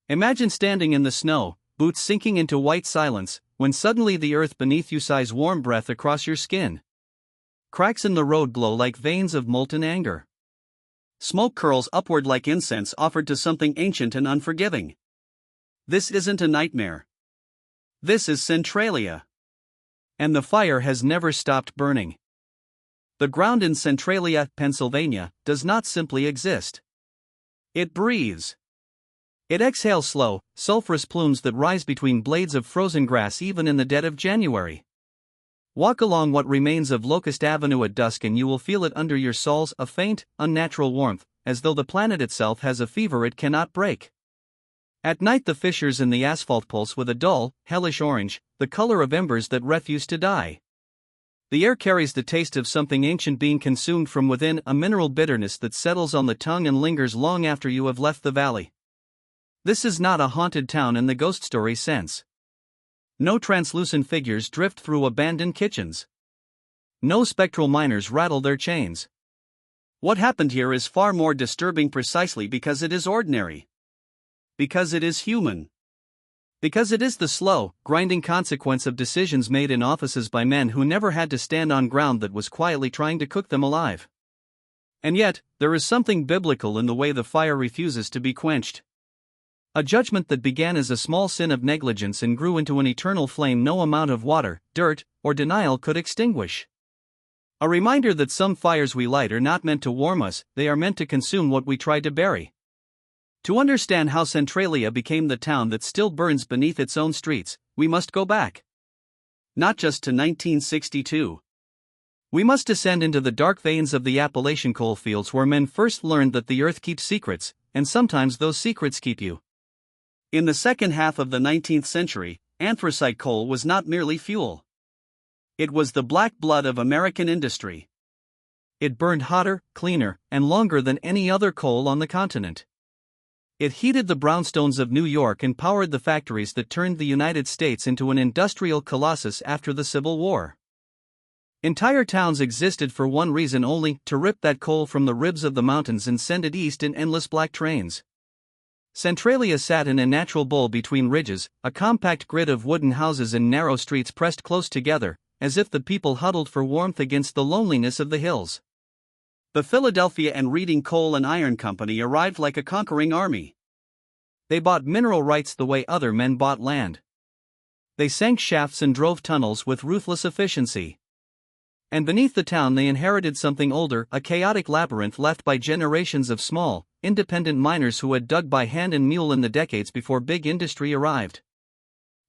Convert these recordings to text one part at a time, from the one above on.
Imagine standing in the snow, boots sinking into white silence, when suddenly the earth beneath you sighs warm breath across your skin. Cracks in the road glow like veins of molten anger. Smoke curls upward like incense offered to something ancient and unforgiving. This isn't a nightmare. This is Centralia. And the fire has never stopped burning. The ground in Centralia, Pennsylvania, does not simply exist. It breathes. It exhales slow, sulfurous plumes that rise between blades of frozen grass even in the dead of January. Walk along what remains of Locust Avenue at dusk and you will feel it under your soles, a faint, unnatural warmth, as though the planet itself has a fever it cannot break. At night the fissures in the asphalt pulse with a dull, hellish orange, the color of embers that refuse to die. The air carries the taste of something ancient being consumed from within, a mineral bitterness that settles on the tongue and lingers long after you have left the valley. This is not a haunted town in the ghost story sense. No translucent figures drift through abandoned kitchens. No spectral miners rattle their chains. What happened here is far more disturbing precisely because it is ordinary. Because it is human. Because it is the slow, grinding consequence of decisions made in offices by men who never had to stand on ground that was quietly trying to cook them alive. And yet, there is something biblical in the way the fire refuses to be quenched. A judgment that began as a small sin of negligence and grew into an eternal flame no amount of water, dirt, or denial could extinguish. A reminder that some fires we light are not meant to warm us, they are meant to consume what we try to bury. To understand how Centralia became the town that still burns beneath its own streets, we must go back. Not just to 1962. We must descend into the dark veins of the Appalachian coal fields where men first learned that the earth keeps secrets, and sometimes those secrets keep you. In the second half of the 19th century, anthracite coal was not merely fuel. It was the black blood of American industry. It burned hotter, cleaner, and longer than any other coal on the continent. It heated the brownstones of New York and powered the factories that turned the United States into an industrial colossus after the Civil War. Entire towns existed for one reason only: to rip that coal from the ribs of the mountains and send it east in endless black trains. Centralia sat in a natural bowl between ridges, a compact grid of wooden houses and narrow streets pressed close together, as if the people huddled for warmth against the loneliness of the hills. The Philadelphia and Reading Coal and Iron Company arrived like a conquering army. They bought mineral rights the way other men bought land. They sank shafts and drove tunnels with ruthless efficiency. And beneath the town they inherited something older, a chaotic labyrinth left by generations of small, independent miners who had dug by hand and mule in the decades before big industry arrived.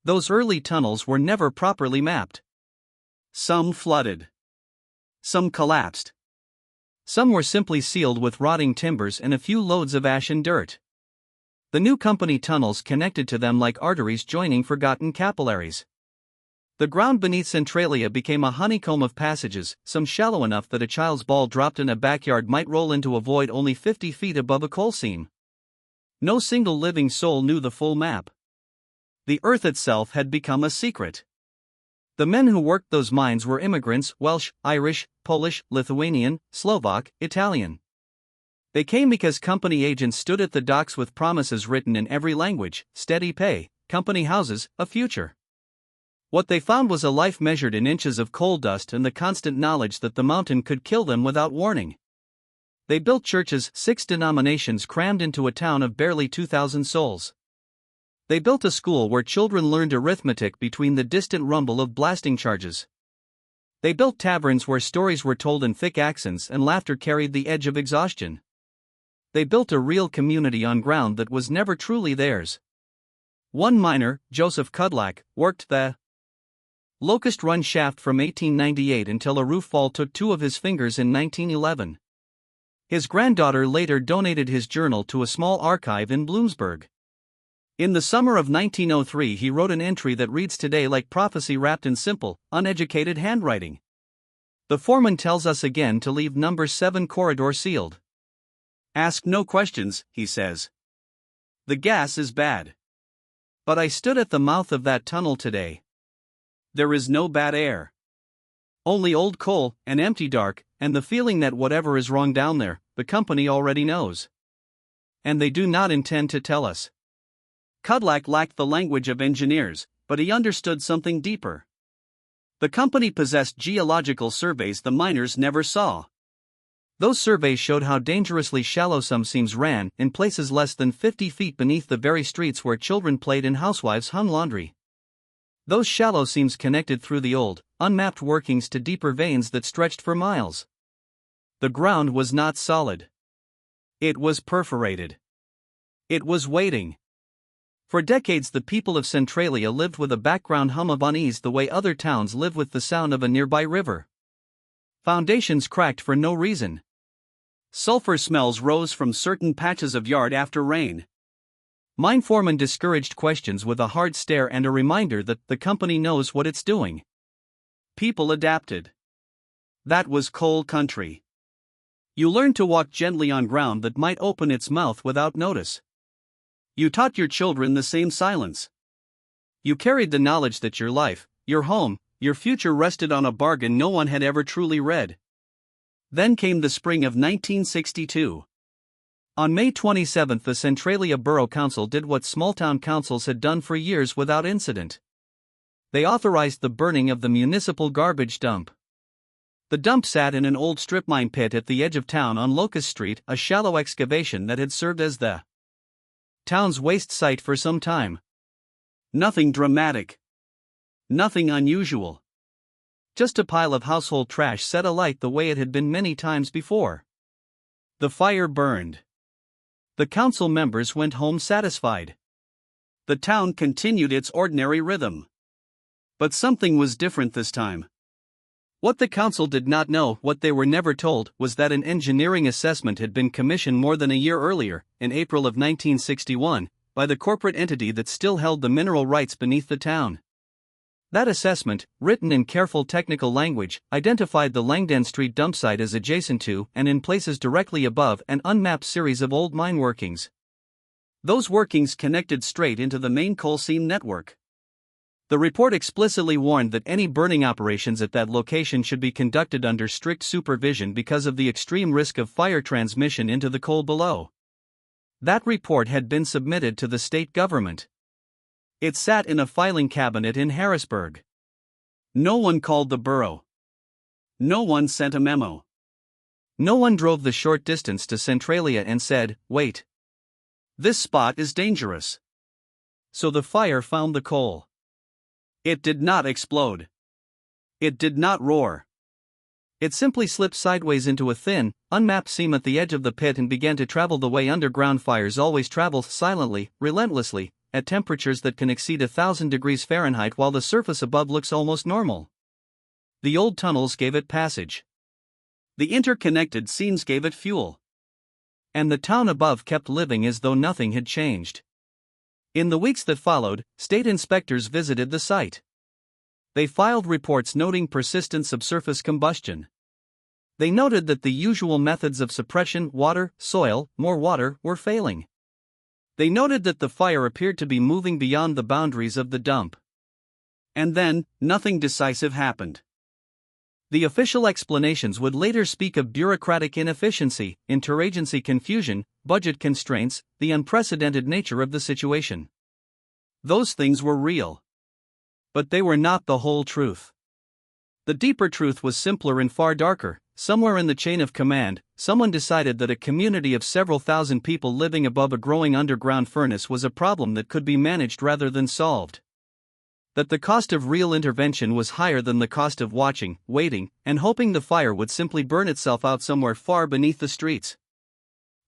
Those early tunnels were never properly mapped. Some flooded. Some collapsed. Some were simply sealed with rotting timbers and a few loads of ash and dirt. The new company tunnels connected to them like arteries joining forgotten capillaries. The ground beneath Centralia became a honeycomb of passages, some shallow enough that a child's ball dropped in a backyard might roll into a void only 50 feet above a coal seam. No single living soul knew the full map. The earth itself had become a secret. The men who worked those mines were immigrants: Welsh, Irish, Polish, Lithuanian, Slovak, Italian. They came because company agents stood at the docks with promises written in every language: steady pay, company houses, a future. What they found was a life measured in inches of coal dust and the constant knowledge that the mountain could kill them without warning. They built churches, 6 denominations crammed into a town of barely 2,000 souls. They built a school where children learned arithmetic between the distant rumble of blasting charges. They built taverns where stories were told in thick accents and laughter carried the edge of exhaustion. They built a real community on ground that was never truly theirs. One miner, Joseph Kudlak, worked the Locust Run shaft from 1898 until a roof fall took 2 of his fingers in 1911. His granddaughter later donated his journal to a small archive in Bloomsburg. In the summer of 1903 he wrote an entry that reads today like prophecy wrapped in simple, uneducated handwriting. The foreman tells us again to leave number 7 corridor sealed. Ask no questions, he says. The gas is bad. But I stood at the mouth of that tunnel today. There is no bad air. Only old coal, and empty dark, and the feeling that whatever is wrong down there, the company already knows. And they do not intend to tell us. Cudlack lacked the language of engineers, but he understood something deeper. The company possessed geological surveys the miners never saw. Those surveys showed how dangerously shallow some seams ran, in places less than 50 feet beneath the very streets where children played and housewives hung laundry. Those shallow seams connected through the old, unmapped workings to deeper veins that stretched for miles. The ground was not solid. It was perforated. It was waiting. For decades the people of Centralia lived with a background hum of unease the way other towns live with the sound of a nearby river. Foundations cracked for no reason. Sulfur smells rose from certain patches of yard after rain. Mine foreman discouraged questions with a hard stare and a reminder that the company knows what it's doing. People adapted. That was coal country. You learned to walk gently on ground that might open its mouth without notice. You taught your children the same silence. You carried the knowledge that your life, your home, your future rested on a bargain no one had ever truly read. Then came the spring of 1962. On May 27 the Centralia Borough Council did what small-town councils had done for years without incident. They authorized the burning of the municipal garbage dump. The dump sat in an old strip mine pit at the edge of town on Locust Street, a shallow excavation that had served as the town's waste site for some time. Nothing dramatic. Nothing unusual. Just a pile of household trash set alight the way it had been many times before. The fire burned. The council members went home satisfied. The town continued its ordinary rhythm. But something was different this time. What the council did not know, what they were never told, was that an engineering assessment had been commissioned more than a year earlier, in April of 1961, by the corporate entity that still held the mineral rights beneath the town. That assessment, written in careful technical language, identified the Langdon Street dump site as adjacent to, and in places directly above, an unmapped series of old mine workings. Those workings connected straight into the main coal seam network. The report explicitly warned that any burning operations at that location should be conducted under strict supervision because of the extreme risk of fire transmission into the coal below. That report had been submitted to the state government. It sat in a filing cabinet in Harrisburg. No one called the borough. No one sent a memo. No one drove the short distance to Centralia and said, "Wait. This spot is dangerous." So the fire found the coal. It did not explode. It did not roar. It simply slipped sideways into a thin, unmapped seam at the edge of the pit and began to travel the way underground fires always travel, silently, relentlessly, at temperatures that can exceed 1,000 degrees Fahrenheit while the surface above looks almost normal. The old tunnels gave it passage. The interconnected seams gave it fuel. And the town above kept living as though nothing had changed. In the weeks that followed, state inspectors visited the site. They filed reports noting persistent subsurface combustion. They noted that the usual methods of suppression, water, soil, more water, were failing. They noted that the fire appeared to be moving beyond the boundaries of the dump. And then, nothing decisive happened. The official explanations would later speak of bureaucratic inefficiency, interagency confusion, budget constraints, the unprecedented nature of the situation. Those things were real. But they were not the whole truth. The deeper truth was simpler and far darker. Somewhere in the chain of command, someone decided that a community of several thousand people living above a growing underground furnace was a problem that could be managed rather than solved. That the cost of real intervention was higher than the cost of watching, waiting, and hoping the fire would simply burn itself out somewhere far beneath the streets.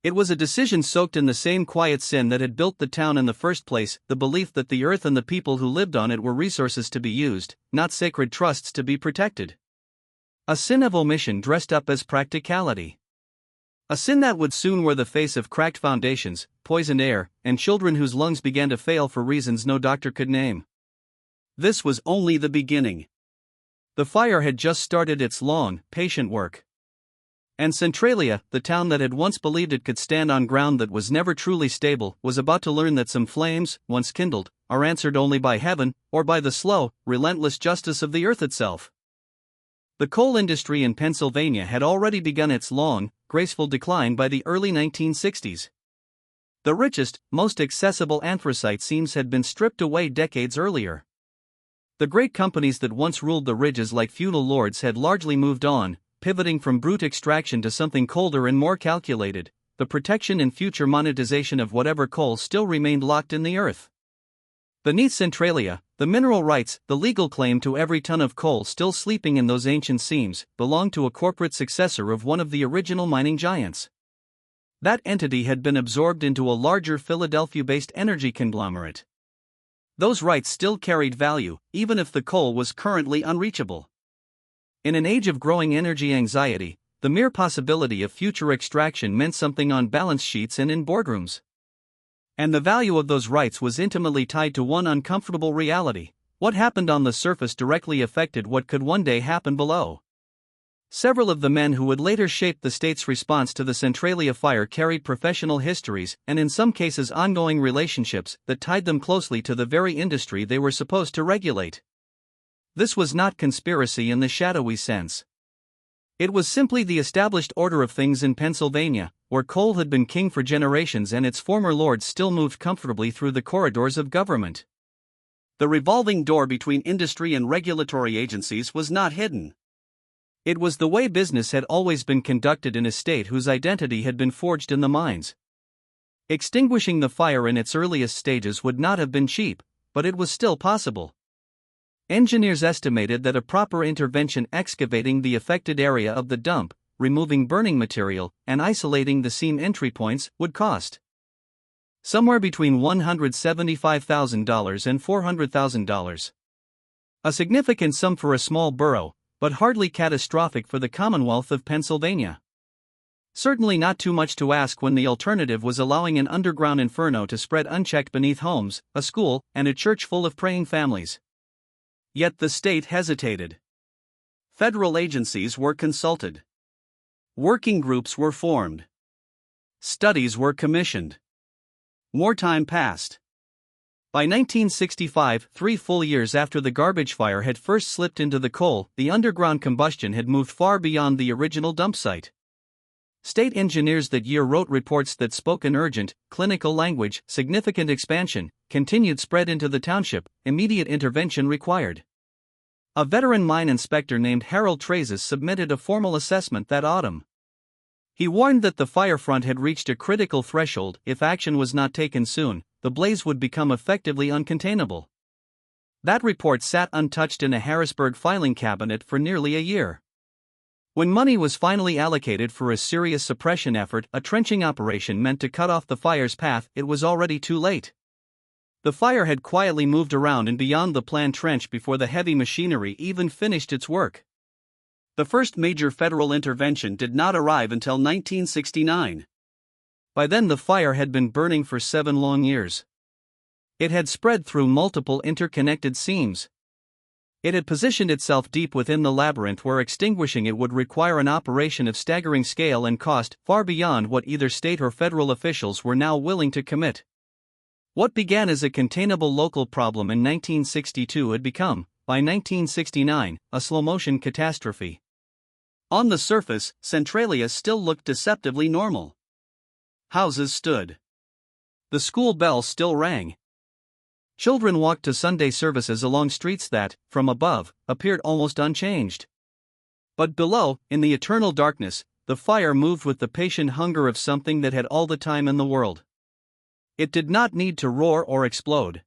It was a decision soaked in the same quiet sin that had built the town in the first place, the belief that the earth and the people who lived on it were resources to be used, not sacred trusts to be protected. A sin of omission dressed up as practicality. A sin that would soon wear the face of cracked foundations, poisoned air, and children whose lungs began to fail for reasons no doctor could name. This was only the beginning. The fire had just started its long, patient work. And Centralia, the town that had once believed it could stand on ground that was never truly stable, was about to learn that some flames, once kindled, are answered only by heaven, or by the slow, relentless justice of the earth itself. The coal industry in Pennsylvania had already begun its long, graceful decline by the early 1960s. The richest, most accessible anthracite seams had been stripped away decades earlier. The great companies that once ruled the ridges like feudal lords had largely moved on, pivoting from brute extraction to something colder and more calculated, the protection and future monetization of whatever coal still remained locked in the earth. Beneath Centralia, the mineral rights, the legal claim to every ton of coal still sleeping in those ancient seams, belonged to a corporate successor of one of the original mining giants. That entity had been absorbed into a larger Philadelphia-based energy conglomerate. Those rights still carried value, even if the coal was currently unreachable. In an age of growing energy anxiety, the mere possibility of future extraction meant something on balance sheets and in boardrooms. And the value of those rights was intimately tied to one uncomfortable reality: what happened on the surface directly affected what could one day happen below. Several of the men who would later shape the state's response to the Centralia fire carried professional histories and in some cases ongoing relationships that tied them closely to the very industry they were supposed to regulate. This was not conspiracy in the shadowy sense. It was simply the established order of things in Pennsylvania, where coal had been king for generations and its former lords still moved comfortably through the corridors of government. The revolving door between industry and regulatory agencies was not hidden. It was the way business had always been conducted in a state whose identity had been forged in the mines. Extinguishing the fire in its earliest stages would not have been cheap, but it was still possible. Engineers estimated that a proper intervention excavating the affected area of the dump, removing burning material, and isolating the seam entry points would cost somewhere between $175,000 and $400,000. A significant sum for a small borough, but hardly catastrophic for the Commonwealth of Pennsylvania. Certainly not too much to ask when the alternative was allowing an underground inferno to spread unchecked beneath homes, a school, and a church full of praying families. Yet the state hesitated. Federal agencies were consulted. Working groups were formed. Studies were commissioned. More time passed. By 1965, 3 full years after the garbage fire had first slipped into the coal, the underground combustion had moved far beyond the original dump site. State engineers that year wrote reports that spoke an urgent, clinical language: significant expansion, continued spread into the township, immediate intervention required. A veteran mine inspector named Harold Trazes submitted a formal assessment that autumn. He warned that the fire front had reached a critical threshold. If action was not taken soon, the blaze would become effectively uncontainable. That report sat untouched in a Harrisburg filing cabinet for nearly a year. When money was finally allocated for a serious suppression effort, a trenching operation meant to cut off the fire's path, it was already too late. The fire had quietly moved around and beyond the planned trench before the heavy machinery even finished its work. The first major federal intervention did not arrive until 1969. By then the fire had been burning for 7 long years. It had spread through multiple interconnected seams. It had positioned itself deep within the labyrinth where extinguishing it would require an operation of staggering scale and cost, far beyond what either state or federal officials were now willing to commit. What began as a containable local problem in 1962 had become, by 1969, a slow-motion catastrophe. On the surface, Centralia still looked deceptively normal. Houses stood. The school bell still rang. Children walked to Sunday services along streets that, from above, appeared almost unchanged. But below, in the eternal darkness, the fire moved with the patient hunger of something that had all the time in the world. It did not need to roar or explode.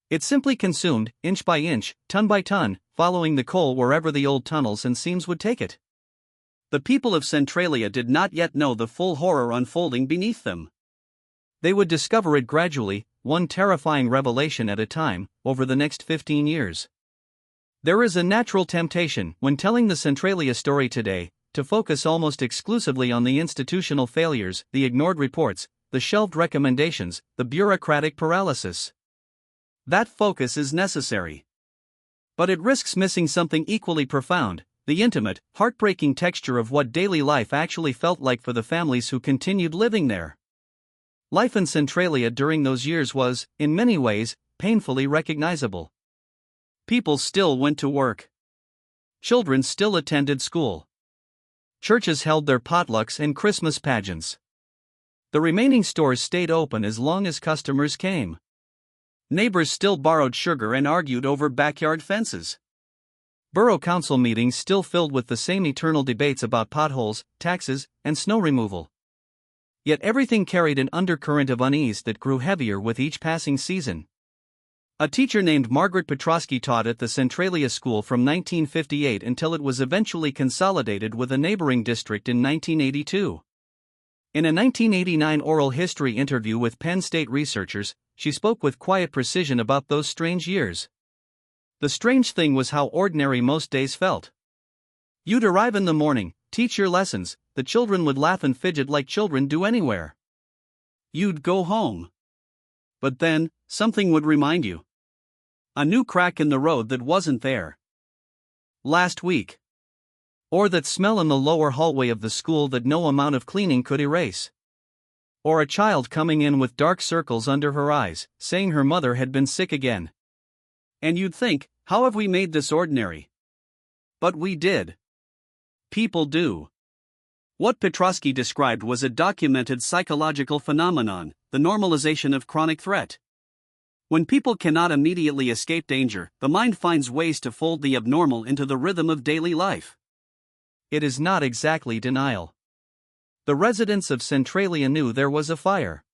It simply consumed, inch by inch, ton by ton, following the coal wherever the old tunnels and seams would take it. The people of Centralia did not yet know the full horror unfolding beneath them. They would discover it gradually, one terrifying revelation at a time, over the next 15 years. There is a natural temptation, when telling the Centralia story today, to focus almost exclusively on the institutional failures, the ignored reports, the shelved recommendations, the bureaucratic paralysis. That focus is necessary. But it risks missing something equally profound: the intimate, heartbreaking texture of what daily life actually felt like for the families who continued living there. Life in Centralia during those years was, in many ways, painfully recognizable. People still went to work. Children still attended school. Churches held their potlucks and Christmas pageants. The remaining stores stayed open as long as customers came. Neighbors still borrowed sugar and argued over backyard fences. Borough council meetings still filled with the same eternal debates about potholes, taxes, and snow removal. Yet everything carried an undercurrent of unease that grew heavier with each passing season. A teacher named Margaret Petrosky taught at the Centralia school from 1958 until it was eventually consolidated with a neighboring district in 1982. In a 1989 oral history interview with Penn State researchers, she spoke with quiet precision about those strange years. The strange thing was how ordinary most days felt. You'd arrive in the morning, teach your lessons, the children would laugh and fidget like children do anywhere. You'd go home. But then, something would remind you. A new crack in the road that wasn't there last week. Or that smell in the lower hallway of the school that no amount of cleaning could erase. Or a child coming in with dark circles under her eyes, saying her mother had been sick again. And you'd think, how have we made this ordinary? But we did. People do. What Petrosky described was a documented psychological phenomenon, the normalization of chronic threat. When people cannot immediately escape danger, the mind finds ways to fold the abnormal into the rhythm of daily life. It is not exactly denial. The residents of Centralia knew there was a fire.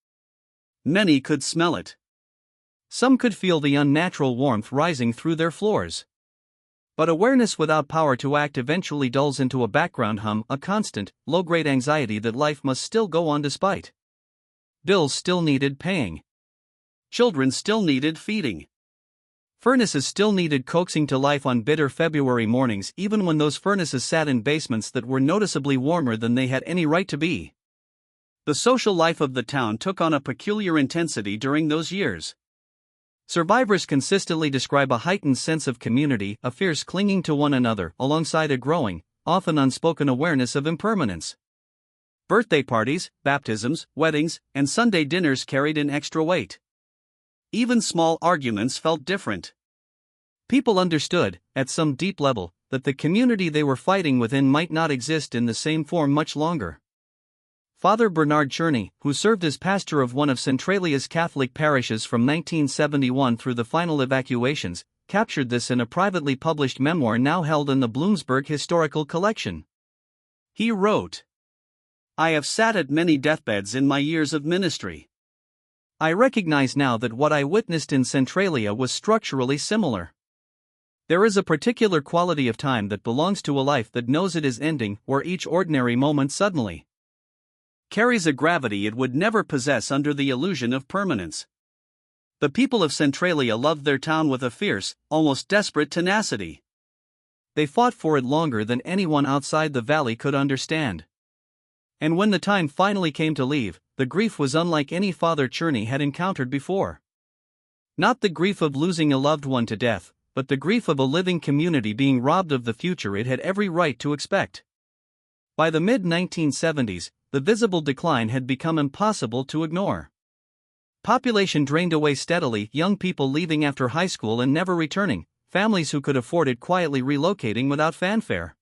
Many could smell it. Some could feel the unnatural warmth rising through their floors. But awareness without power to act eventually dulls into a background hum, a constant, low-grade anxiety that life must still go on despite. Bills still needed paying. Children still needed feeding. Furnaces still needed coaxing to life on bitter February mornings, even when those furnaces sat in basements that were noticeably warmer than they had any right to be. The social life of the town took on a peculiar intensity during those years. Survivors consistently describe a heightened sense of community, a fierce clinging to one another, alongside a growing, often unspoken awareness of impermanence. Birthday parties, baptisms, weddings, and Sunday dinners carried an extra weight. Even small arguments felt different. People understood, at some deep level, that the community they were fighting within might not exist in the same form much longer. Father Bernard Cherney, who served as pastor of one of Centralia's Catholic parishes from 1971 through the final evacuations, captured this in a privately published memoir now held in the Bloomsburg Historical Collection. He wrote, "I have sat at many deathbeds in my years of ministry. I recognize now that what I witnessed in Centralia was structurally similar. There is a particular quality of time that belongs to a life that knows it is ending, where each ordinary moment suddenly carries a gravity it would never possess under the illusion of permanence." The people of Centralia loved their town with a fierce, almost desperate tenacity. They fought for it longer than anyone outside the valley could understand. And when the time finally came to leave, the grief was unlike any Father Cherney had encountered before. Not the grief of losing a loved one to death, but the grief of a living community being robbed of the future it had every right to expect. By the mid-1970s, the visible decline had become impossible to ignore. Population drained away steadily, young people leaving after high school and never returning, families who could afford it quietly relocating without fanfare.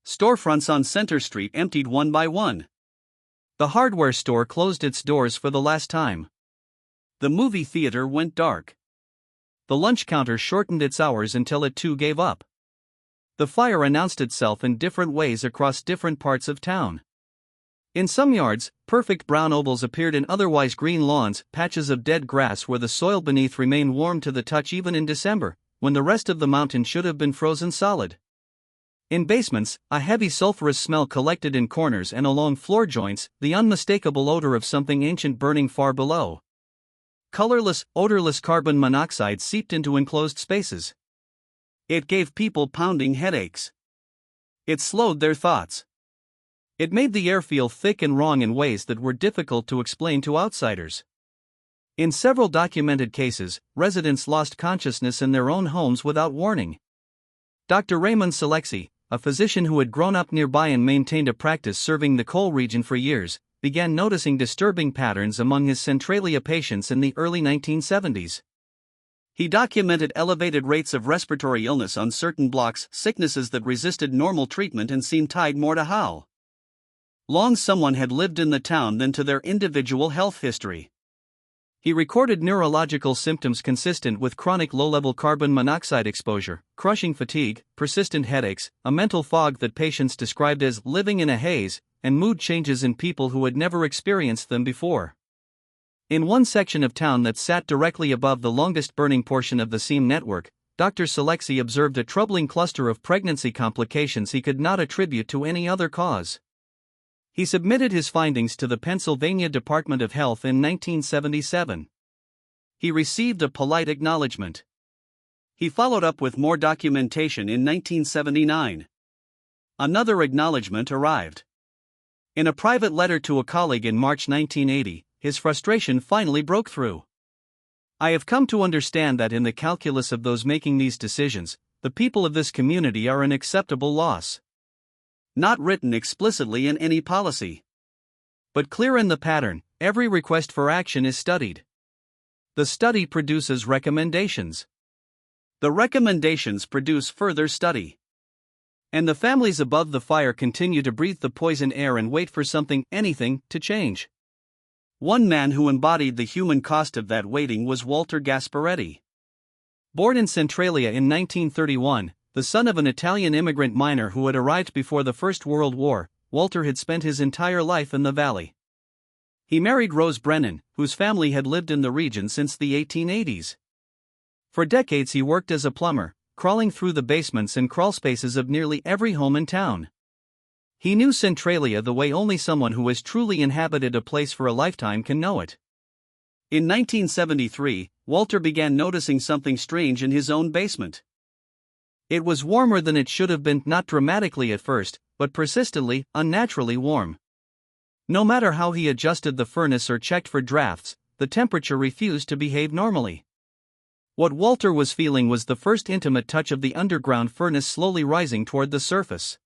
Storefronts on Center Street emptied one by one. The hardware store closed its doors for the last time. The movie theater went dark. The lunch counter shortened its hours until it too gave up. The fire announced itself in different ways across different parts of town. In some yards, perfect brown ovals appeared in otherwise green lawns, patches of dead grass where the soil beneath remained warm to the touch even in December, when the rest of the mountain should have been frozen solid. In basements, a heavy sulfurous smell collected in corners and along floor joints, the unmistakable odor of something ancient burning far below. Colorless, odorless carbon monoxide seeped into enclosed spaces. It gave people pounding headaches. It slowed their thoughts. It made the air feel thick and wrong in ways that were difficult to explain to outsiders. In several documented cases, residents lost consciousness in their own homes without warning. Dr. Raymond Selexi, a physician who had grown up nearby and maintained a practice serving the coal region for years, began noticing disturbing patterns among his Centralia patients in the early 1970s. He documented elevated rates of respiratory illness on certain blocks, sicknesses that resisted normal treatment and seemed tied more to how long someone had lived in the town than to their individual health history. He recorded neurological symptoms consistent with chronic low-level carbon monoxide exposure, crushing fatigue, persistent headaches, a mental fog that patients described as living in a haze, and mood changes in people who had never experienced them before. In one section of town that sat directly above the longest burning portion of the seam network, Dr. Selexi observed a troubling cluster of pregnancy complications he could not attribute to any other cause. He submitted his findings to the Pennsylvania Department of Health in 1977. He received a polite acknowledgement. He followed up with more documentation in 1979. Another acknowledgement arrived. In a private letter to a colleague in March 1980, his frustration finally broke through. "I have come to understand that in the calculus of those making these decisions, the people of this community are an acceptable loss. Not written explicitly in any policy, but clear in the pattern, every request for action is studied. The study produces recommendations. The recommendations produce further study. And the families above the fire continue to breathe the poison air and wait for something, anything, to change." One man who embodied the human cost of that waiting was Walter Gasparetti. Born in Centralia in 1931, the son of an Italian immigrant miner who had arrived before the First World War, Walter had spent his entire life in the valley. He married Rose Brennan, whose family had lived in the region since the 1880s. For decades he worked as a plumber, crawling through the basements and crawlspaces of nearly every home in town. He knew Centralia the way only someone who has truly inhabited a place for a lifetime can know it. In 1973, Walter began noticing something strange in his own basement. It was warmer than it should have been, not dramatically at first, but persistently, unnaturally warm. No matter how he adjusted the furnace or checked for drafts, the temperature refused to behave normally. What Walter was feeling was the first intimate touch of the underground furnace slowly rising toward the surface.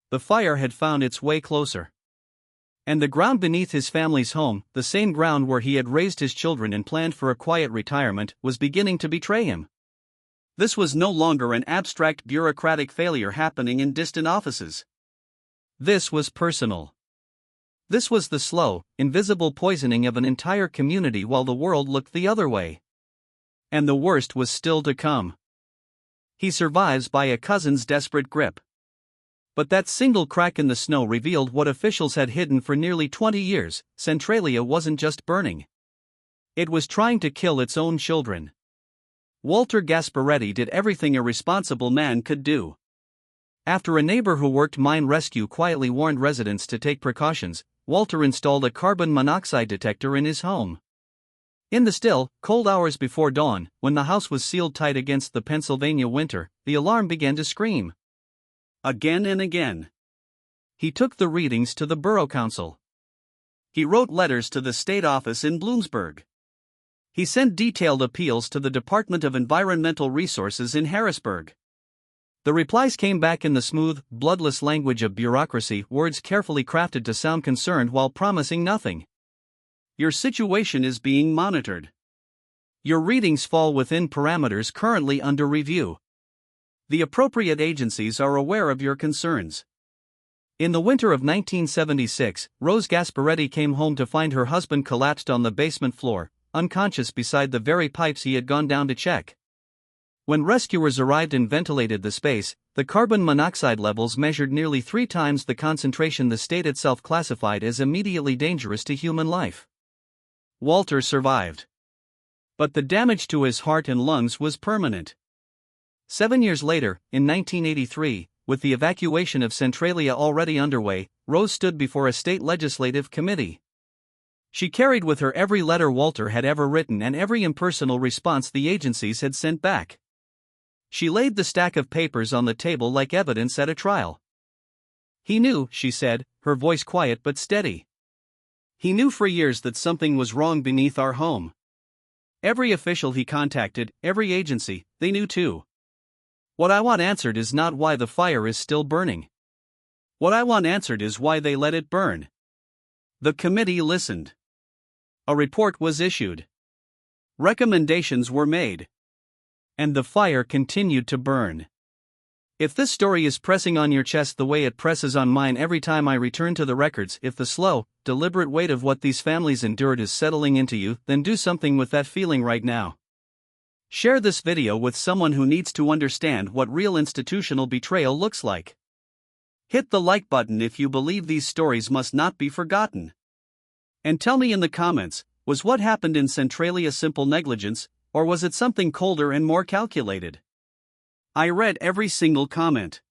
The fire had found its way closer. And the ground beneath his family's home, the same ground where he had raised his children and planned for a quiet retirement, was beginning to betray him. This was no longer an abstract bureaucratic failure happening in distant offices. This was personal. This was the slow, invisible poisoning of an entire community while the world looked the other way. And the worst was still to come. He survives by a cousin's desperate grip. But that single crack in the snow revealed what officials had hidden for nearly 20 years. Centralia wasn't just burning. It was trying to kill its own children. Walter Gasparetti did everything a responsible man could do. After a neighbor who worked mine rescue quietly warned residents to take precautions, Walter installed a carbon monoxide detector in his home. In the still, cold hours before dawn, when the house was sealed tight against the Pennsylvania winter, the alarm began to scream. Again and again. He took the readings to the borough council. He wrote letters to the state office in Bloomsburg. He sent detailed appeals to the Department of Environmental Resources in Harrisburg. The replies came back in the smooth, bloodless language of bureaucracy, words carefully crafted to sound concerned while promising nothing. Your situation is being monitored. Your readings fall within parameters currently under review. The appropriate agencies are aware of your concerns. In the winter of 1976, Rose Gasparetti came home to find her husband collapsed on the basement floor, unconscious beside the very pipes he had gone down to check. When rescuers arrived and ventilated the space, the carbon monoxide levels measured nearly 3 times the concentration the state itself classified as immediately dangerous to human life. Walter survived. But the damage to his heart and lungs was permanent. 7 years later, in 1983, with the evacuation of Centralia already underway, Rose stood before a state legislative committee. She carried with her every letter Walter had ever written and every impersonal response the agencies had sent back. She laid the stack of papers on the table like evidence at a trial. He knew, she said, her voice quiet but steady. He knew for years that something was wrong beneath our home. Every official he contacted, every agency, they knew too. What I want answered is not why the fire is still burning. What I want answered is why they let it burn. The committee listened. A report was issued. Recommendations were made. And the fire continued to burn. If this story is pressing on your chest the way it presses on mine every time I return to the records, if the slow, deliberate weight of what these families endured is settling into you, then do something with that feeling right now. Share this video with someone who needs to understand what real institutional betrayal looks like. Hit the like button if you believe these stories must not be forgotten. And tell me in the comments, was what happened in Centralia simple negligence, or was it something colder and more calculated? I read every single comment.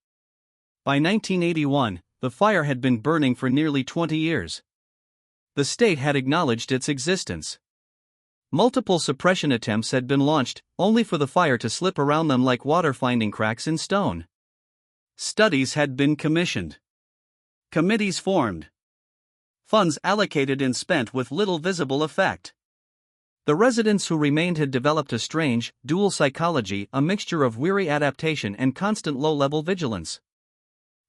By 1981, the fire had been burning for nearly 20 years. The state had acknowledged its existence. Multiple suppression attempts had been launched, only for the fire to slip around them like water finding cracks in stone. Studies had been commissioned. Committees formed. Funds allocated and spent with little visible effect. The residents who remained had developed a strange, dual psychology, a mixture of weary adaptation and constant low-level vigilance.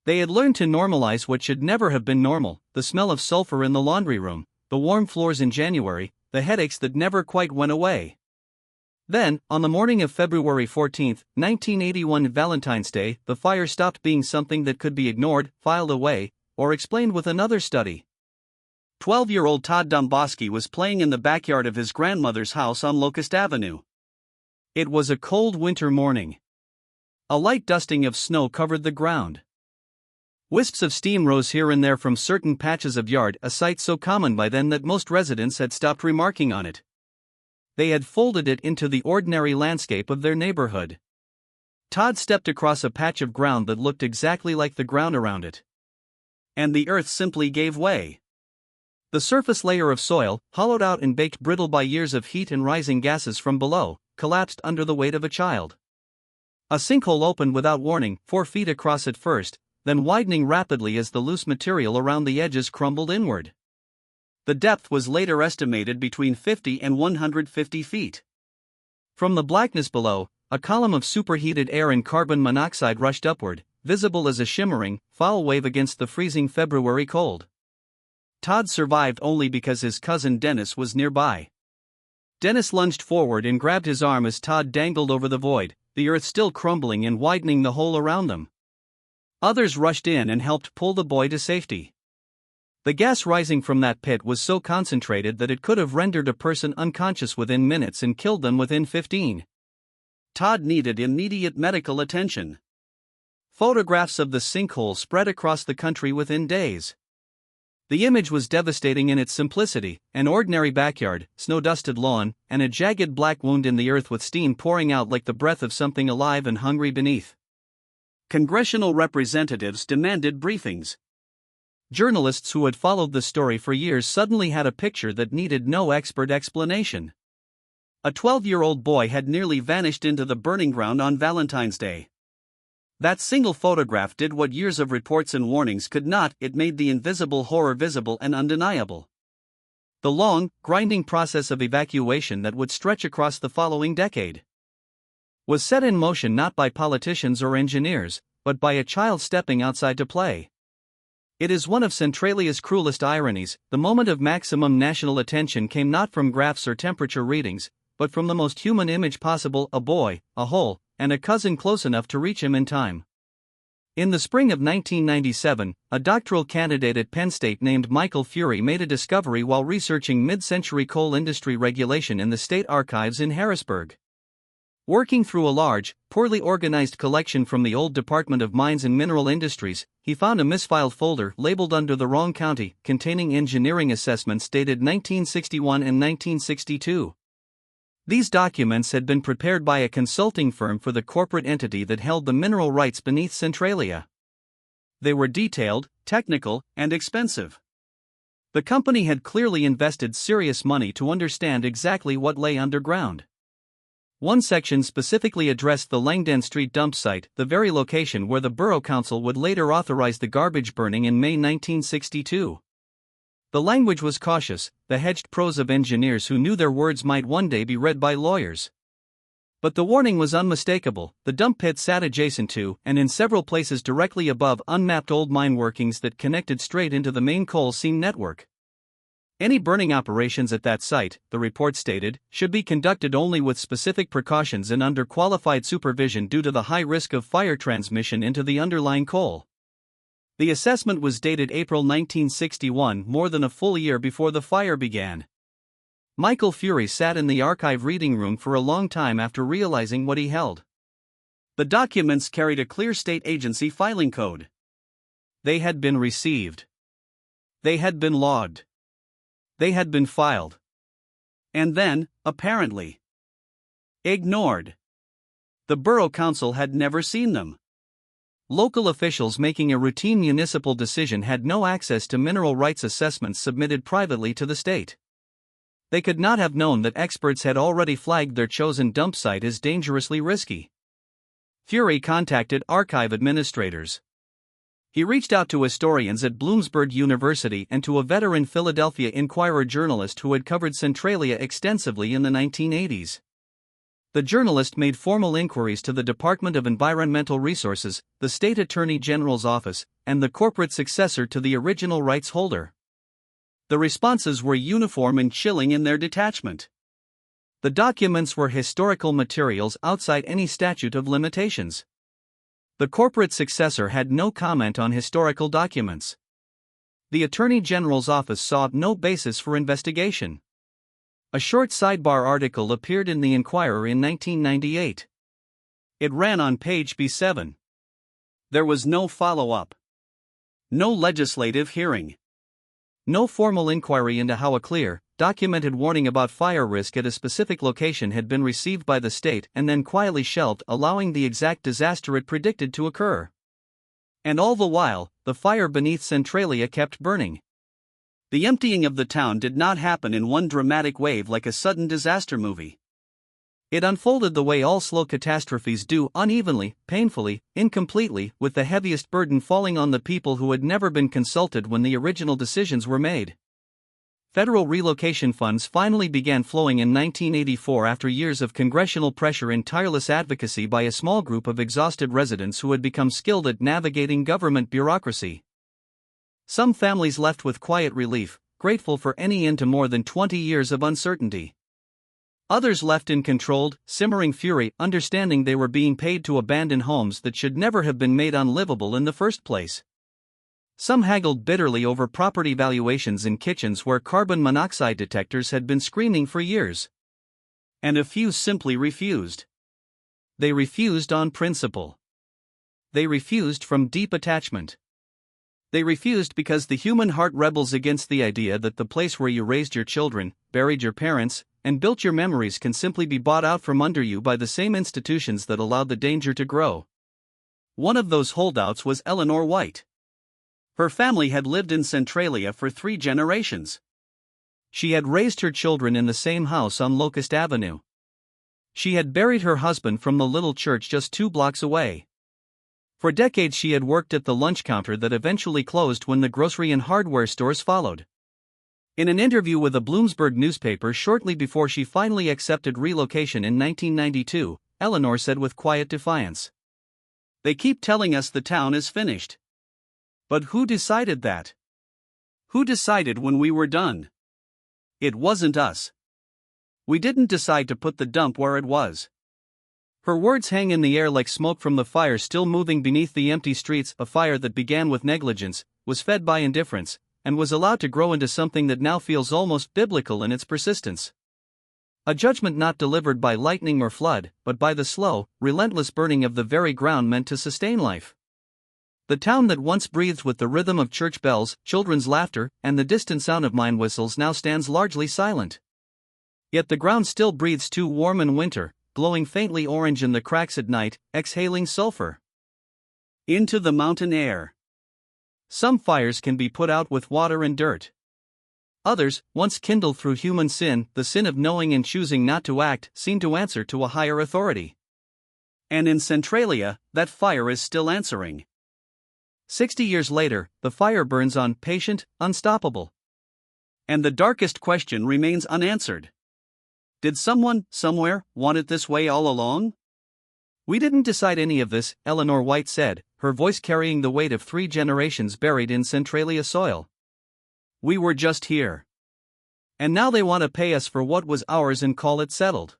They had learned to normalize what should never have been normal: the smell of sulfur in the laundry room, the warm floors in January, the headaches that never quite went away. Then, on the morning of February 14, 1981, Valentine's Day, the fire stopped being something that could be ignored, filed away, or explained with another study. 12-year-old Todd Domboski was playing in the backyard of his grandmother's house on Locust Avenue. It was a cold winter morning. A light dusting of snow covered the ground. Wisps of steam rose here and there from certain patches of yard, a sight so common by then that most residents had stopped remarking on it. They had folded it into the ordinary landscape of their neighborhood. Todd stepped across a patch of ground that looked exactly like the ground around it. And the earth simply gave way. The surface layer of soil, hollowed out and baked brittle by years of heat and rising gases from below, collapsed under the weight of a child. A sinkhole opened without warning, 4 feet across at first, then widening rapidly as the loose material around the edges crumbled inward. The depth was later estimated between 50 and 150 feet. From the blackness below, a column of superheated air and carbon monoxide rushed upward, visible as a shimmering, foul wave against the freezing February cold. Todd survived only because his cousin Dennis was nearby. Dennis lunged forward and grabbed his arm as Todd dangled over the void, the earth still crumbling and widening the hole around them. Others rushed in and helped pull the boy to safety. The gas rising from that pit was so concentrated that it could have rendered a person unconscious within minutes and killed them within 15. Todd needed immediate medical attention. Photographs of the sinkhole spread across the country within days. The image was devastating in its simplicity: an ordinary backyard, snow-dusted lawn, and a jagged black wound in the earth with steam pouring out like the breath of something alive and hungry beneath. Congressional representatives demanded briefings. Journalists who had followed the story for years suddenly had a picture that needed no expert explanation. A 12-year-old boy had nearly vanished into the burning ground on Valentine's Day. That single photograph did what years of reports and warnings could not: it made the invisible horror visible and undeniable. The long, grinding process of evacuation that would stretch across the following decade was set in motion not by politicians or engineers, but by a child stepping outside to play. It is one of Centralia's cruelest ironies: the moment of maximum national attention came not from graphs or temperature readings, but from the most human image possible: a boy, a hole, and a cousin close enough to reach him in time. In the spring of 1997, a doctoral candidate at Penn State named Michael Fury made a discovery while researching mid-century coal industry regulation in the state archives in Harrisburg. Working through a large, poorly organized collection from the old Department of Mines and Mineral Industries, he found a misfiled folder labeled under the wrong county, containing engineering assessments dated 1961 and 1962. These documents had been prepared by a consulting firm for the corporate entity that held the mineral rights beneath Centralia. They were detailed, technical, and expensive. The company had clearly invested serious money to understand exactly what lay underground. One section specifically addressed the Langdon Street dump site, the very location where the Borough Council would later authorize the garbage burning in May 1962. The language was cautious, the hedged prose of engineers who knew their words might one day be read by lawyers. But the warning was unmistakable: the dump pit sat adjacent to, and in several places directly above, unmapped old mine workings that connected straight into the main coal seam network. Any burning operations at that site, the report stated, should be conducted only with specific precautions and under qualified supervision due to the high risk of fire transmission into the underlying coal. The assessment was dated April 1961, more than a full year before the fire began. Michael Fury sat in the archive reading room for a long time after realizing what he held. The documents carried a clear state agency filing code. They had been received. They had been logged. They had been filed. And then, apparently, ignored. The borough council had never seen them. Local officials making a routine municipal decision had no access to mineral rights assessments submitted privately to the state. They could not have known that experts had already flagged their chosen dump site as dangerously risky. Fury contacted archive administrators. He reached out to historians at Bloomsburg University and to a veteran Philadelphia Inquirer journalist who had covered Centralia extensively in the 1980s. The journalist made formal inquiries to the Department of Environmental Resources, the State Attorney General's office, and the corporate successor to the original rights holder. The responses were uniform and chilling in their detachment. The documents were historical materials outside any statute of limitations. The corporate successor had no comment on historical documents. The Attorney General's office saw no basis for investigation. A short sidebar article appeared in the Inquirer in 1998. It ran on page B7. There was no follow-up. No legislative hearing. No formal inquiry into how a clear, documented warning about fire risk at a specific location had been received by the state and then quietly shelved, allowing the exact disaster it predicted to occur. And all the while, the fire beneath Centralia kept burning. The emptying of the town did not happen in one dramatic wave like a sudden disaster movie. It unfolded the way all slow catastrophes do, unevenly, painfully, incompletely, with the heaviest burden falling on the people who had never been consulted when the original decisions were made. Federal relocation funds finally began flowing in 1984 after years of congressional pressure and tireless advocacy by a small group of exhausted residents who had become skilled at navigating government bureaucracy. Some families left with quiet relief, grateful for any end to more than 20 years of uncertainty. Others left in controlled, simmering fury, understanding they were being paid to abandon homes that should never have been made unlivable in the first place. Some haggled bitterly over property valuations in kitchens where carbon monoxide detectors had been screaming for years. And a few simply refused. They refused on principle. They refused from deep attachment. They refused because the human heart rebels against the idea that the place where you raised your children, buried your parents, and built your memories can simply be bought out from under you by the same institutions that allowed the danger to grow. One of those holdouts was Eleanor White. Her family had lived in Centralia for 3 generations. She had raised her children in the same house on Locust Avenue. She had buried her husband from the little church just 2 blocks away. For decades she had worked at the lunch counter that eventually closed when the grocery and hardware stores followed. In an interview with a Bloomsburg newspaper shortly before she finally accepted relocation in 1992, Eleanor said with quiet defiance, "They keep telling us the town is finished. But who decided that? Who decided when we were done? It wasn't us. We didn't decide to put the dump where it was." Her words hang in the air like smoke from the fire still moving beneath the empty streets, a fire that began with negligence, was fed by indifference, and was allowed to grow into something that now feels almost biblical in its persistence. A judgment not delivered by lightning or flood, but by the slow, relentless burning of the very ground meant to sustain life. The town that once breathed with the rhythm of church bells, children's laughter, and the distant sound of mine whistles now stands largely silent. Yet the ground still breathes too warm in winter, glowing faintly orange in the cracks at night, exhaling sulfur into the mountain air. Some fires can be put out with water and dirt. Others, once kindled through human sin, the sin of knowing and choosing not to act, seem to answer to a higher authority. And in Centralia, that fire is still answering. 60 years later, the fire burns on, patient, unstoppable. And the darkest question remains unanswered. Did someone, somewhere, want it this way all along? "We didn't decide any of this," Eleanor White said, her voice carrying the weight of 3 generations buried in Centralia soil. "We were just here. And now they want to pay us for what was ours and call it settled.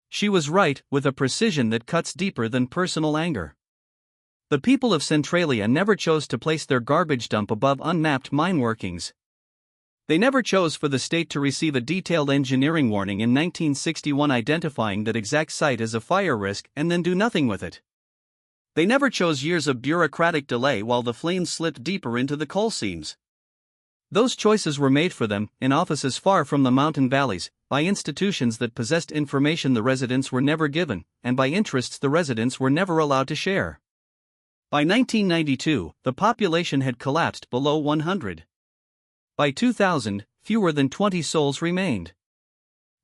She was right, with a precision that cuts deeper than personal anger. The people of Centralia never chose to place their garbage dump above unmapped mine workings. They never chose for the state to receive a detailed engineering warning in 1961 identifying that exact site as a fire risk and then do nothing with it. They never chose years of bureaucratic delay while the flames slipped deeper into the coal seams. Those choices were made for them, in offices far from the mountain valleys, by institutions that possessed information the residents were never given, and by interests the residents were never allowed to share. By 1992, the population had collapsed below 100. By 2000, fewer than 20 souls remained.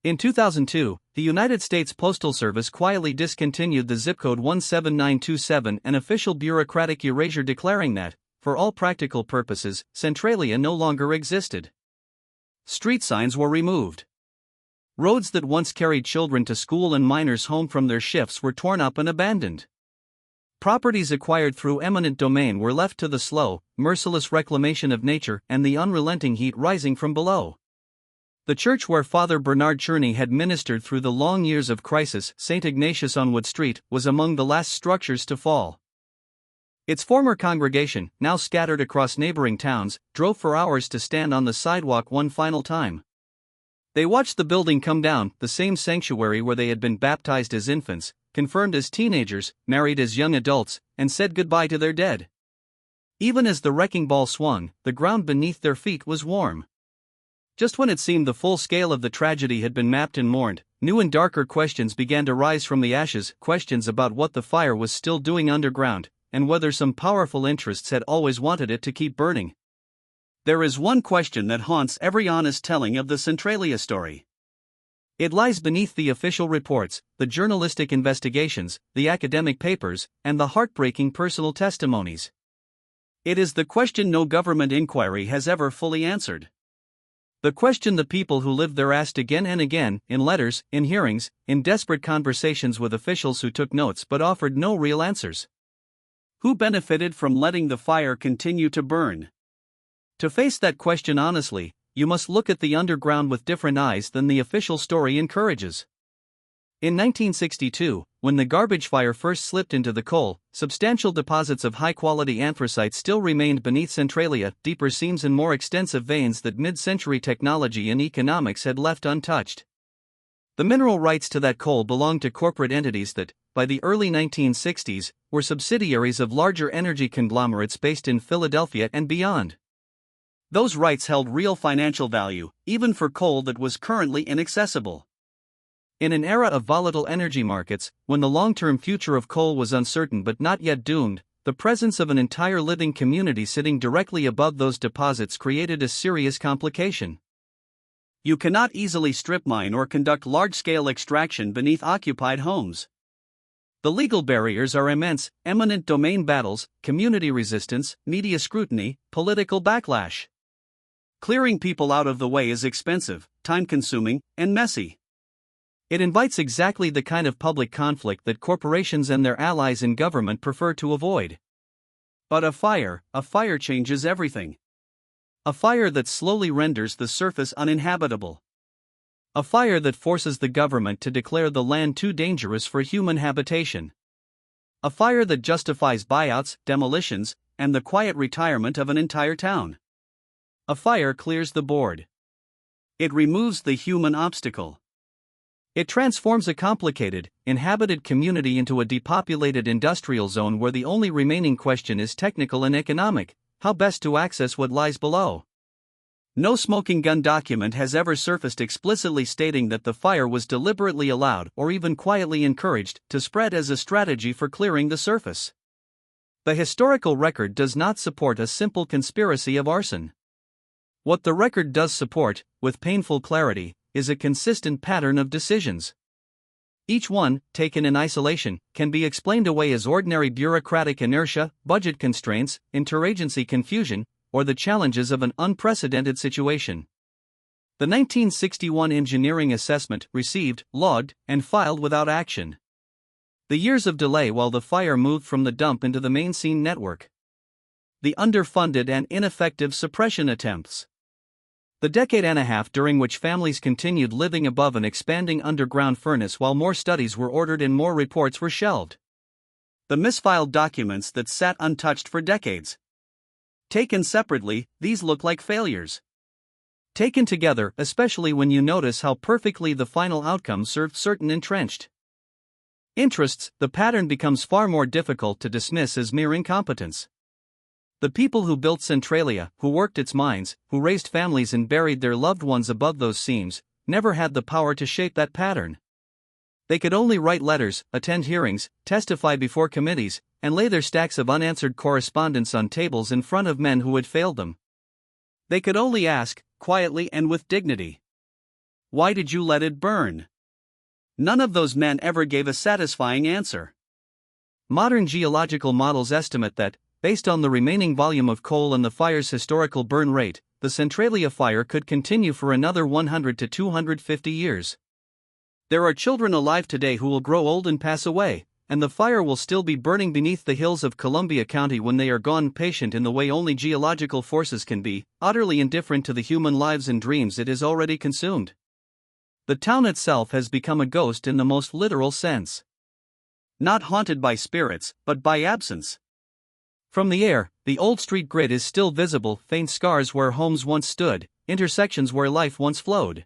In 2002, the United States Postal Service quietly discontinued the zip code 17927, an official bureaucratic erasure declaring that, for all practical purposes, Centralia no longer existed. Street signs were removed. Roads that once carried children to school and miners home from their shifts were torn up and abandoned. Properties acquired through eminent domain were left to the slow, merciless reclamation of nature and the unrelenting heat rising from below. The church where Father Bernard Cherney had ministered through the long years of crisis, St. Ignatius on Wood Street, was among the last structures to fall. Its former congregation, now scattered across neighboring towns, drove for hours to stand on the sidewalk one final time. They watched the building come down, the same sanctuary where they had been baptized as infants, confirmed as teenagers, married as young adults, and said goodbye to their dead. Even as the wrecking ball swung, the ground beneath their feet was warm. Just when it seemed the full scale of the tragedy had been mapped and mourned, new and darker questions began to rise from the ashes, questions about what the fire was still doing underground, and whether some powerful interests had always wanted it to keep burning. There is one question that haunts every honest telling of the Centralia story. It lies beneath the official reports, the journalistic investigations, the academic papers, and the heartbreaking personal testimonies. It is the question no government inquiry has ever fully answered. The question the people who lived there asked again and again, in letters, in hearings, in desperate conversations with officials who took notes but offered no real answers. Who benefited from letting the fire continue to burn? To face that question honestly, you must look at the underground with different eyes than the official story encourages. In 1962, when the garbage fire first slipped into the coal, substantial deposits of high-quality anthracite still remained beneath Centralia, deeper seams and more extensive veins that mid-century technology and economics had left untouched. The mineral rights to that coal belonged to corporate entities that, by the early 1960s, were subsidiaries of larger energy conglomerates based in Philadelphia and beyond. Those rights held real financial value, even for coal that was currently inaccessible. In an era of volatile energy markets, when the long-term future of coal was uncertain but not yet doomed, the presence of an entire living community sitting directly above those deposits created a serious complication. You cannot easily strip mine or conduct large-scale extraction beneath occupied homes. The legal barriers are immense: eminent domain battles, community resistance, media scrutiny, political backlash. Clearing people out of the way is expensive, time-consuming, and messy. It invites exactly the kind of public conflict that corporations and their allies in government prefer to avoid. But a fire changes everything. A fire that slowly renders the surface uninhabitable. A fire that forces the government to declare the land too dangerous for human habitation. A fire that justifies buyouts, demolitions, and the quiet retirement of an entire town. A fire clears the board. It removes the human obstacle. It transforms a complicated, inhabited community into a depopulated industrial zone where the only remaining question is technical and economic: how best to access what lies below. No smoking gun document has ever surfaced explicitly stating that the fire was deliberately allowed or even quietly encouraged to spread as a strategy for clearing the surface. The historical record does not support a simple conspiracy of arson. What the record does support, with painful clarity, is a consistent pattern of decisions. Each one, taken in isolation, can be explained away as ordinary bureaucratic inertia, budget constraints, interagency confusion, or the challenges of an unprecedented situation. The 1961 engineering assessment received, logged, and filed without action. The years of delay while the fire moved from the dump into the main scene network. The underfunded and ineffective suppression attempts. The decade and a half during which families continued living above an expanding underground furnace while more studies were ordered and more reports were shelved. The misfiled documents that sat untouched for decades. Taken separately, these look like failures. Taken together, especially when you notice how perfectly the final outcome served certain entrenched interests, the pattern becomes far more difficult to dismiss as mere incompetence. The people who built Centralia, who worked its mines, who raised families and buried their loved ones above those seams, never had the power to shape that pattern. They could only write letters, attend hearings, testify before committees, and lay their stacks of unanswered correspondence on tables in front of men who had failed them. They could only ask, quietly and with dignity, "Why did you let it burn?" None of those men ever gave a satisfying answer. Modern geological models estimate that, based on the remaining volume of coal and the fire's historical burn rate, the Centralia fire could continue for another 100 to 250 years. There are children alive today who will grow old and pass away, and the fire will still be burning beneath the hills of Columbia County when they are gone, patient in the way only geological forces can be, utterly indifferent to the human lives and dreams it has already consumed. The town itself has become a ghost in the most literal sense. Not haunted by spirits, but by absence. From the air, the old street grid is still visible, faint scars where homes once stood, intersections where life once flowed.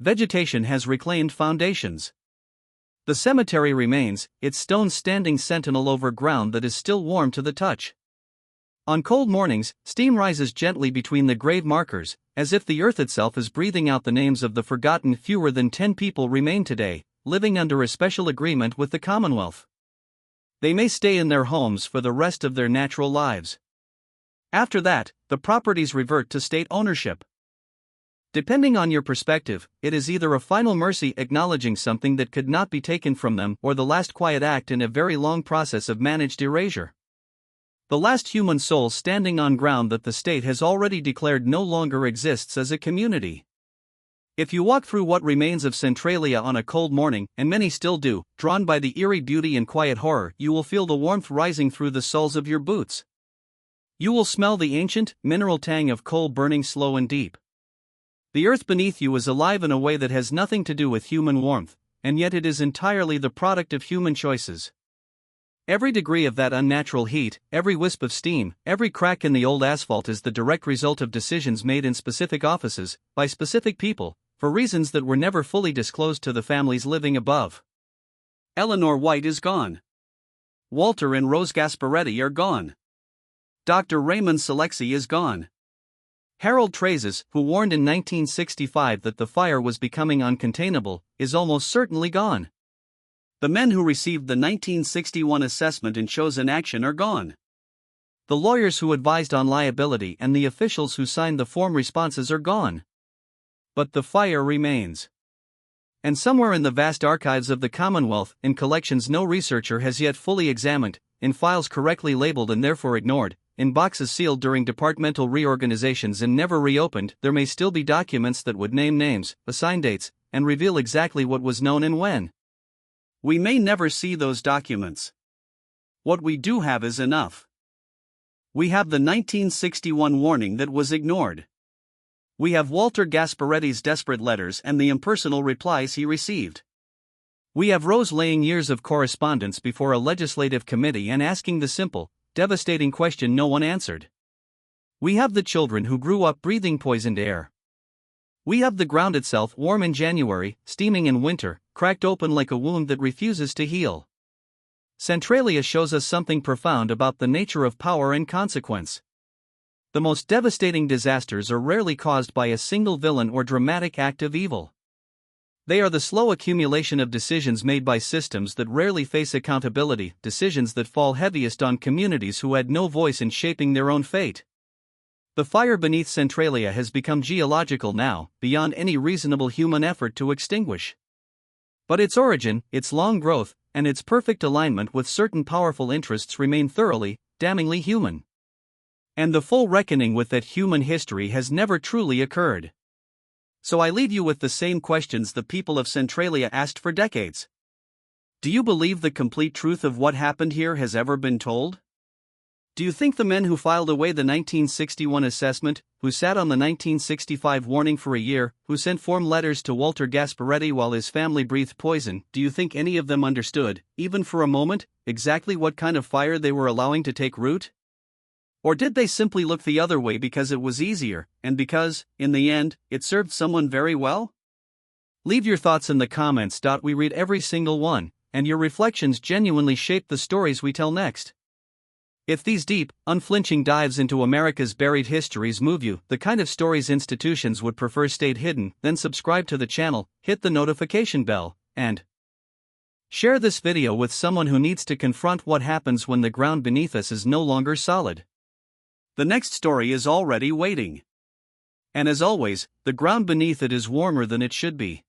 Vegetation has reclaimed foundations. The cemetery remains, its stones standing sentinel over ground that is still warm to the touch. On cold mornings, steam rises gently between the grave markers, as if the earth itself is breathing out the names of the forgotten. Fewer than 10 people remain today, living under a special agreement with the Commonwealth. They may stay in their homes for the rest of their natural lives. After that, the properties revert to state ownership. Depending on your perspective, it is either a final mercy acknowledging something that could not be taken from them, or the last quiet act in a very long process of managed erasure. The last human soul standing on ground that the state has already declared no longer exists as a community. If you walk through what remains of Centralia on a cold morning, and many still do, drawn by the eerie beauty and quiet horror, you will feel the warmth rising through the soles of your boots. You will smell the ancient, mineral tang of coal burning slow and deep. The earth beneath you is alive in a way that has nothing to do with human warmth, and yet it is entirely the product of human choices. Every degree of that unnatural heat, every wisp of steam, every crack in the old asphalt is the direct result of decisions made in specific offices, by specific people, for reasons that were never fully disclosed to the families living above. Eleanor White is gone. Walter and Rose Gasparetti are gone. Dr. Raymond Selexi is gone. Harold Trazes, who warned in 1965 that the fire was becoming uncontainable, is almost certainly gone. The men who received the 1961 assessment and chosen action are gone. The lawyers who advised on liability and the officials who signed the form responses are gone. But the fire remains. And somewhere in the vast archives of the Commonwealth, in collections no researcher has yet fully examined, in files correctly labeled and therefore ignored, in boxes sealed during departmental reorganizations and never reopened, there may still be documents that would name names, assign dates, and reveal exactly what was known and when. We may never see those documents. What we do have is enough. We have the 1961 warning that was ignored. We have Walter Gasparetti's desperate letters and the impersonal replies he received. We have Rose laying years of correspondence before a legislative committee and asking the simple, devastating question no one answered. We have the children who grew up breathing poisoned air. We have the ground itself warm in January, steaming in winter, cracked open like a wound that refuses to heal. Centralia shows us something profound about the nature of power and consequence. The most devastating disasters are rarely caused by a single villain or dramatic act of evil. They are the slow accumulation of decisions made by systems that rarely face accountability, decisions that fall heaviest on communities who had no voice in shaping their own fate. The fire beneath Centralia has become geological now, beyond any reasonable human effort to extinguish. But its origin, its long growth, and its perfect alignment with certain powerful interests remain thoroughly, damningly human. And the full reckoning with that human history has never truly occurred. So I leave you with the same questions the people of Centralia asked for decades. Do you believe the complete truth of what happened here has ever been told? Do you think the men who filed away the 1961 assessment, who sat on the 1965 warning for a year, who sent form letters to Walter Gasparetti while his family breathed poison, do you think any of them understood, even for a moment, exactly what kind of fire they were allowing to take root? Or did they simply look the other way because it was easier, and because, in the end, it served someone very well? Leave your thoughts in the comments. We read every single one, and your reflections genuinely shape the stories we tell next. If these deep, unflinching dives into America's buried histories move you, the kind of stories institutions would prefer stayed hidden, then subscribe to the channel, hit the notification bell, and share this video with someone who needs to confront what happens when the ground beneath us is no longer solid. The next story is already waiting. And as always, the ground beneath it is warmer than it should be.